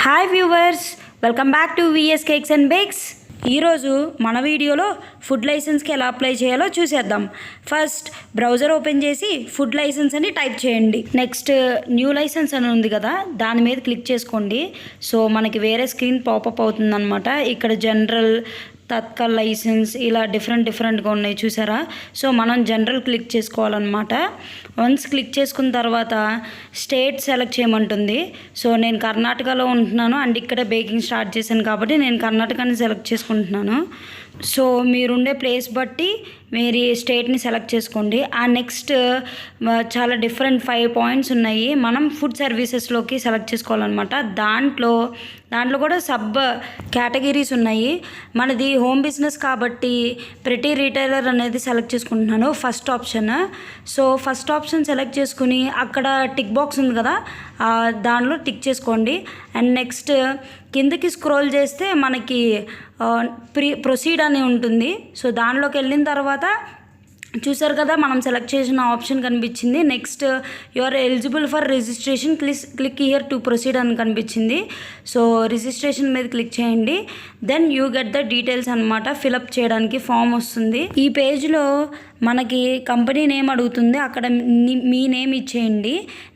Hi viewers, welcome back to VS cakes and bakes. ఈరోజు మన వీడియోలో ఫుడ్ లైసెన్స్కి ఎలా అప్లై చేయాలో చూసేద్దాం. ఫస్ట్ బ్రౌజర్ ఓపెన్ చేసి ఫుడ్ లైసెన్స్ అని టైప్ చేయండి. నెక్స్ట్ న్యూ లైసెన్స్ అని ఉంది కదా, దాని మీద క్లిక్ చేసుకోండి. సో మనకి వేరే స్క్రీన్ పాపప్ అవుతుందన్నమాట. ఇక్కడ జనరల్, తత్కాల్ లైసెన్స్ ఇలా డిఫరెంట్గా ఉన్నాయి చూసారా. సో మనం జనరల్ క్లిక్ చేసుకోవాలన్నమాట. వన్స్ క్లిక్ చేసుకున్న తర్వాత స్టేట్ సెలెక్ట్ చేయమంటుంది. సో నేను కర్ణాటకలో ఉంటున్నాను అండ్ ఇక్కడే బేకింగ్ స్టార్ట్ చేశాను కాబట్టి నేను కర్ణాటకని సెలెక్ట్ చేసుకుంటున్నాను. సో మీరుండే ప్లేస్ బట్టి మీరు స్టేట్ని సెలెక్ట్ చేసుకోండి. ఆ నెక్స్ట్ చాలా డిఫరెంట్ 5 పాయింట్స్ ఉన్నాయి. మనం ఫుడ్ సర్వీసెస్లోకి సెలెక్ట్ చేసుకోవాలన్నమాట. దాంట్లో కూడా సబ్ కేటగిరీస్ ఉన్నాయి. మనది హోమ్ బిజినెస్ కాబట్టి ప్రతి రీటైలర్ అనేది సెలెక్ట్ చేసుకుంటున్నాను first option. So first option select చేసుకుని అక్కడ టిక్ బాక్స్ ఉంది కదా, దానిలో టిక్ చేసుకోండి. అండ్ నెక్స్ట్ కిందకి స్క్రోల్ చేస్తే మనకి ప్రొసీడ్ అని ఉంటుంది. సో దానిలోకి వెళ్ళిన తర్వాత చూసారు కదా, మనం సెలెక్ట్ చేసిన ఆప్షన్ కనిపించింది. Next you are eligible for registration, click here to proceed అని కనిపించింది. సో రిజిస్ట్రేషన్ మీద క్లిక్ చేయండి. Then you get the details అనమాట. ఫిలప్ చేయడానికి ఫామ్ వస్తుంది. ఈ పేజ్లో మనకి కంపెనీ నేమ్ అడుగుతుంది, అక్కడ మీ నేమ్ ఇచ్చేయండి.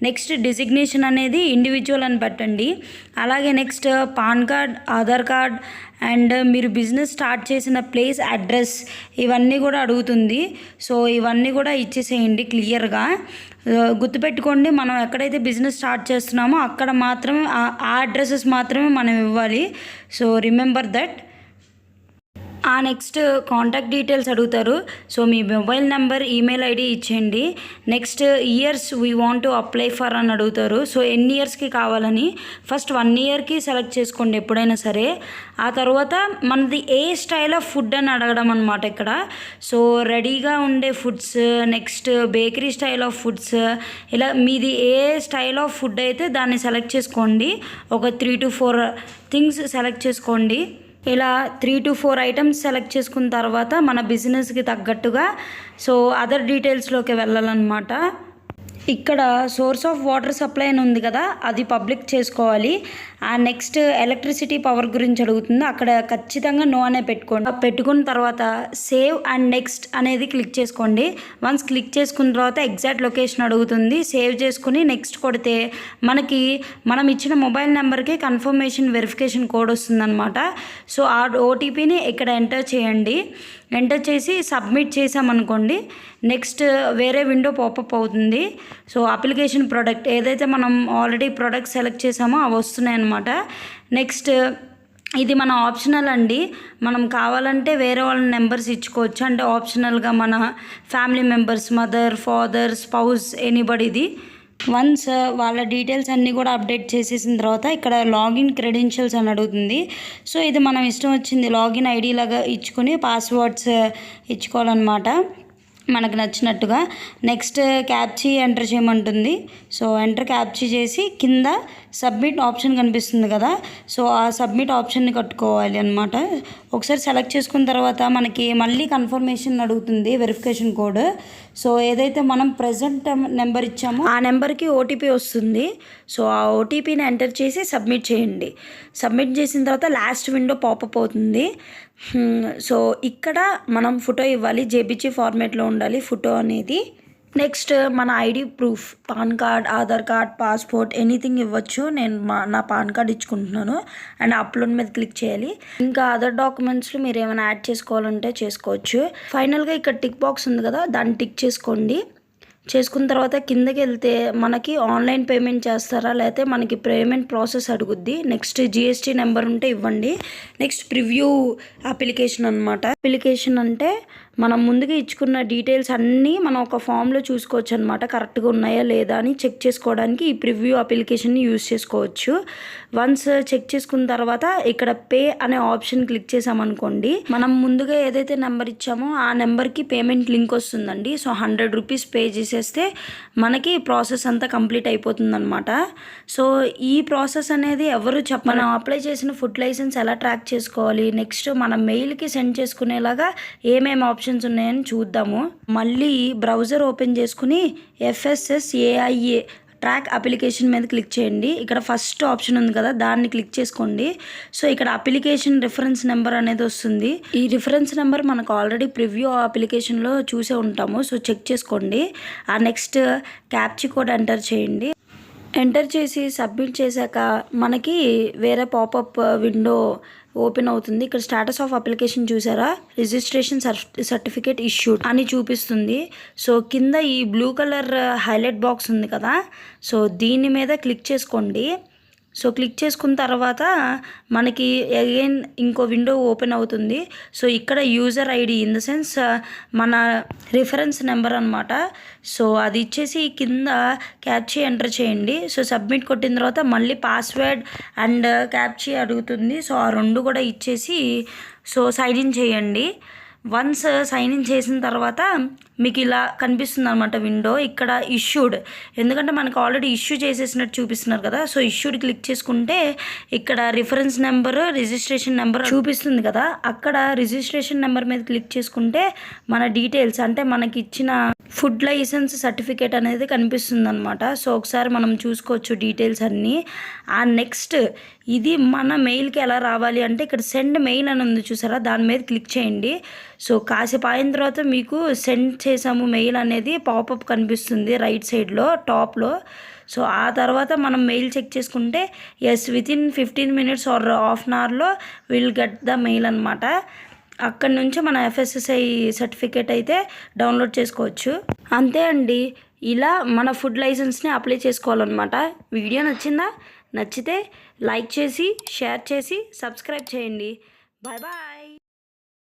నెక్స్ట్ డిజిగ్నేషన్ అనేది ఇండివిజువల్ అని పెట్టండి. అలాగే next PAN card, Aadhaar card and మీరు బిజినెస్ స్టార్ట్ చేసిన ప్లేస్ అడ్రస్ ఇవన్నీ కూడా అడుగుతుంది. సో ఇవన్నీ కూడా ఇచ్చేసేయండి క్లియర్గా. గుర్తుపెట్టుకోండి, మనం ఎక్కడైతే బిజినెస్ స్టార్ట్ చేస్తున్నామో అక్కడ మాత్రమే ఆ అడ్రసెస్ మాత్రమే మనం ఇవ్వాలి. So remember that. ఆ నెక్స్ట్ కాంటాక్ట్ డీటెయిల్స్ అడుగుతారు. సో మీ మొబైల్ నెంబర్, ఈమెయిల్ ఐడి ఇచ్చేయండి. Next years we want to apply for అని అడుగుతారు. సో ఎన్ని ఇయర్స్కి కావాలని ఫస్ట్ 1 ఇయర్కి సెలెక్ట్ చేసుకోండి ఎప్పుడైనా సరే. ఆ తర్వాత మనది ఏ స్టైల్ ఆఫ్ ఫుడ్ అని అడగడం అనమాట ఇక్కడ. సో రెడీగా ఉండే foods, next bakery style of foods, ఇలా మీది ఏ స్టైల్ ఆఫ్ ఫుడ్ అయితే దాన్ని సెలెక్ట్ చేసుకోండి. ఒక 3 to 4 థింగ్స్ సెలెక్ట్ చేసుకోండి. ఇలా 3 to 4 ఐటమ్స్ సెలెక్ట్ చేసుకున్న తర్వాత మన బిజినెస్కి తగ్గట్టుగా సో అదర్ డీటెయిల్స్లోకి వెళ్ళాలన్నమాట. ఇక్కడ సోర్స్ ఆఫ్ వాటర్ సప్లై అని ఉంది కదా, అది పబ్లిక్ చేసుకోవాలి. ఆ నెక్స్ట్ ఎలక్ట్రిసిటీ పవర్ గురించి అడుగుతుంది, అక్కడ ఖచ్చితంగా నో అనే పెట్టుకున్న తర్వాత సేవ్ అండ్ నెక్స్ట్ అనేది క్లిక్ చేసుకోండి. వన్స్ క్లిక్ చేసుకున్న తర్వాత ఎగ్జాక్ట్ లొకేషన్ అడుగుతుంది. సేవ్ చేసుకుని నెక్స్ట్ కొడితే మనకి మనం ఇచ్చిన మొబైల్ నెంబర్కి కన్ఫర్మేషన్ వెరిఫికేషన్ కోడ్ వస్తుందన్నమాట. సో ఆ ఓటీపీని ఇక్కడ ఎంటర్ చేయండి. ఎంటర్ చేసి సబ్మిట్ చేసామనుకోండి, నెక్స్ట్ వేరే విండో పాపప్ అవుతుంది. సో అప్లికేషన్ ప్రోడక్ట్ ఏదైతే మనం ఆల్రెడీ ప్రోడక్ట్ సెలెక్ట్ చేసామో అవి వస్తున్నాయి అన్నమాట. నెక్స్ట్ ఇది మన ఆప్షనల్ అండి. మనం కావాలంటే వేరే వాళ్ళ నెంబర్స్ ఇచ్చుకోవచ్చు. అంటే ఆప్షనల్గా మన family members, mother, father, spouse, ఎనీబడిది. వన్స్ వాళ్ళ డీటెయిల్స్ అన్నీ కూడా అప్డేట్ చేసేసిన తర్వాత ఇక్కడ లాగిన్ క్రెడెన్షియల్స్ అని అడుగుతుంది. సో ఇది మనం ఇష్టం వచ్చింది లాగిన్ ఐడి లాగా ఇచ్చుకొని పాస్వర్డ్స్ ఇచ్చుకోవాలన్నమాట మనకు నచ్చినట్టుగా. నెక్స్ట్ క్యాప్చీ ఎంటర్ చేయమంటుంది. సో ఎంటర్ క్యాప్చీ చేసి కింద సబ్మిట్ ఆప్షన్ కనిపిస్తుంది కదా, సో ఆ సబ్మిట్ ఆప్షన్ని కట్టుకోవాలి అనమాట. ఒకసారి సెలెక్ట్ చేసుకున్న తర్వాత మనకి మళ్ళీ కన్ఫర్మేషన్ అడుగుతుంది, వెరిఫికేషన్ కోడ్. సో ఏదైతే మనం ప్రజెంట్ నెంబర్ ఇచ్చామో ఆ నెంబర్కి ఓటీపీ వస్తుంది. సో ఆ ఓటీపీని ఎంటర్ చేసి సబ్మిట్ చేయండి. సబ్మిట్ చేసిన తర్వాత లాస్ట్ విండో పాపప్ అవుతుంది. సో ఇక్కడ మనం ఫోటో ఇవ్వాలి, జేపీజీ ఫార్మేట్లో ఉండాలి ఫోటో అనేది. నెక్స్ట్ మన ID proof, pan card, Aadhaar card, passport anything ఇవ్వచ్చు. నేను నా పాన్ కార్డ్ ఇచ్చుకుంటున్నాను అండ్ అప్లోడ్ మీద క్లిక్ చేయాలి. ఇంకా అదర్ డాక్యుమెంట్స్లో మీరు ఏమైనా యాడ్ చేసుకోవాలంటే చేసుకోవచ్చు. ఫైనల్గా ఇక్కడ టిక్ బాక్స్ ఉంది కదా, దాన్ని టిక్ చేసుకోండి. చేసుకున్న తర్వాత కిందకి వెళ్తే మనకి ఆన్లైన్ పేమెంట్ చేస్తారా లేకపోతే మనకి పేమెంట్ ప్రాసెస్ అడుగుద్ది. నెక్స్ట్ జిఎస్టీ నెంబర్ ఉంటే ఇవ్వండి. నెక్స్ట్ ప్రివ్యూ అప్లికేషన్ అనమాట. అప్లికేషన్ అంటే మనం ముందుగా ఇచ్చుకున్న డీటెయిల్స్ అన్నీ మనం ఒక ఫామ్లో చూసుకోవచ్చు అనమాట, కరెక్ట్గా ఉన్నాయా లేదా అని చెక్ చేసుకోవడానికి ఈ ప్రివ్యూ అప్లికేషన్ని యూజ్ చేసుకోవచ్చు. వన్స్ చెక్ చేసుకున్న తర్వాత ఇక్కడ పే అనే ఆప్షన్ క్లిక్ చేసామనుకోండి, మనం ముందుగా ఏదైతే నెంబర్ ఇచ్చామో ఆ నెంబర్కి పేమెంట్ లింక్ వస్తుందండి. సో 100 రూపీస్ పే చేసేస్తే మనకి ప్రాసెస్ అంతా కంప్లీట్ అయిపోతుంది అనమాట. సో ఈ ప్రాసెస్ అనేది ఎవరు మనం అప్లై చేసిన ఫుడ్ లైసెన్స్ ఎలా ట్రాక్ చేసుకోవాలి, నెక్స్ట్ మన మెయిల్కి సెండ్ చేసుకునేలాగా ఏమేమి ఆప్షన్స్ ఉన్నాయని చూద్దాము. మళ్ళీ బ్రౌజర్ ఓపెన్ చేసుకుని FSSAIA ట్రాక్ అప్లికేషన్ మీద క్లిక్ చేయండి. ఇక్కడ ఫస్ట్ ఆప్షన్ ఉంది కదా, దాన్ని క్లిక్ చేసుకోండి. సో ఇక్కడ అప్లికేషన్ రిఫరెన్స్ నెంబర్ అనేది వస్తుంది. ఈ రిఫరెన్స్ నెంబర్ మనకు ఆల్రెడీ ప్రివ్యూ అప్లికేషన్లో చూసే ఉంటాము. సో చెక్ చేసుకోండి. ఆ నెక్స్ట్ క్యాప్చీ కోడ్ ఎంటర్ చేయండి. ఎంటర్ చేసి సబ్మిట్ చేశాక మనకి వేరే పాపప్ విండో ఓపెన్ అవుతుంది. ఇక్కడ స్టేటస్ ఆఫ్ అప్లికేషన్ చూసారా, రిజిస్ట్రేషన్ సర్టిఫికేట్ ఇష్యూడ్ అని చూపిస్తుంది. సో కింద ఈ బ్లూ కలర్ హైలైట్ బాక్స్ ఉంది కదా, సో దీని మీద క్లిక్ చేసుకోండి. సో క్లిక్ చేసుకున్న తర్వాత మనకి అగైన్ ఇంకో విండో ఓపెన్ అవుతుంది. సో ఇక్కడ user ID in the sense మన రిఫరెన్స్ నెంబర్ అనమాట. సో అది ఇచ్చేసి కింద క్యాప్చీ ఎంటర్ చేయండి. సో సబ్మిట్ కొట్టిన తర్వాత మళ్ళీ పాస్వర్డ్ అండ్ క్యాప్చీ అడుగుతుంది. సో ఆ రెండు కూడా ఇచ్చేసి సో సైన్ ఇన్ చేయండి. వన్స్ సైన్ ఇన్ చేసిన తర్వాత మీకు ఇలా కనిపిస్తుంది అనమాట విండో. ఇక్కడ ఇష్యూడ్, ఎందుకంటే మనకు ఆల్రెడీ ఇష్యూ చేసేసినట్టు చూపిస్తున్నారు కదా. సో ఇష్యూడ్ క్లిక్ చేసుకుంటే ఇక్కడ రిఫరెన్స్ నెంబర్, రిజిస్ట్రేషన్ నెంబర్ చూపిస్తుంది కదా, అక్కడ రిజిస్ట్రేషన్ నెంబర్ మీద క్లిక్ చేసుకుంటే మన డీటెయిల్స్ అంటే మనకి ఇచ్చిన ఫుడ్ లైసెన్స్ సర్టిఫికేట్ అనేది కనిపిస్తుంది అనమాట. సో ఒకసారి మనం చూసుకోవచ్చు డీటెయిల్స్ అన్నీ. ఆ నెక్స్ట్ ఇది మన మెయిల్కి ఎలా రావాలి అంటే ఇక్కడ సెండ్ మెయిల్ అని ఉంది చూసారా, దాని మీద క్లిక్ చేయండి. సో కాసేపు అయిన తర్వాత మీకు సెండ్ చేసాము మెయిల్ అనేది పాపప్ కనిపిస్తుంది రైట్ సైడ్లో టాప్లో. సో ఆ తర్వాత మనం మెయిల్ చెక్ చేసుకుంటే yes within 15 minutes or half an అవర్లో విల్ గెట్ ద మెయిల్ అనమాట. అక్కడి నుంచి మన FSSAI సర్టిఫికేట్ అయితే డౌన్లోడ్ చేసుకోవచ్చు. అంతే అండి, ఇలా మన ఫుడ్ లైసెన్స్ని అప్లై చేసుకోవాలన్నమాట. వీడియో నచ్చిందా? నచ్చితే లైక్ చేసి షేర్ చేసి సబ్స్క్రైబ్ చేయండి. Bye bye.